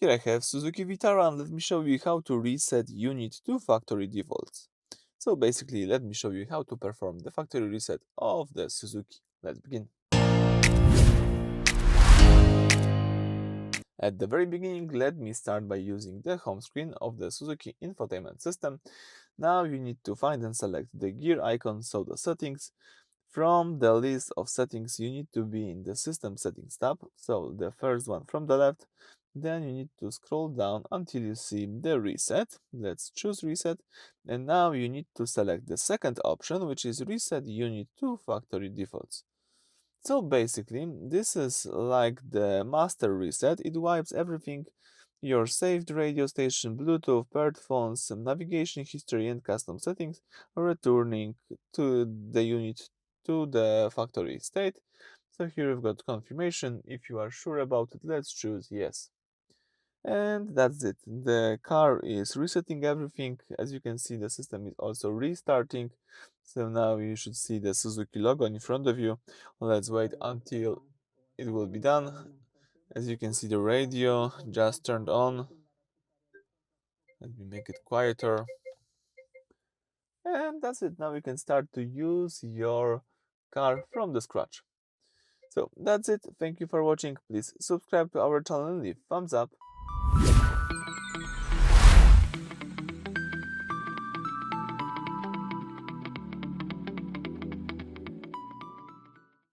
Here I have Suzuki Vitara and let me show you how to reset unit to factory defaults. So basically, let me show you how to perform the factory reset of the Suzuki. Let's begin. At the very beginning, let me start by using the home screen of the Suzuki Infotainment system. Now you need to find and select the gear icon, so the settings. From the list of settings, you need to be in the System Settings tab, so the first one from the left. Then you need to scroll down until you see the Reset. Let's choose Reset. And now you need to select the second option, which is Reset Unit to Factory Defaults. So basically, this is like the master reset. It wipes everything, your saved radio station, Bluetooth, paired phones, navigation history, and custom settings, returning to the unit to the factory state. So here we've got confirmation. If you are sure about it, let's choose yes. And that's it. The car is resetting everything. As you can see, the system is also restarting. So now you should see the Suzuki logo in front of you. Let's wait until it will be done. As you can see, the radio just turned on. Let me make it quieter. And that's it. Now you can start to use your car from the scratch. So that's it. Thank you for watching. Please subscribe to our channel and leave thumbs up.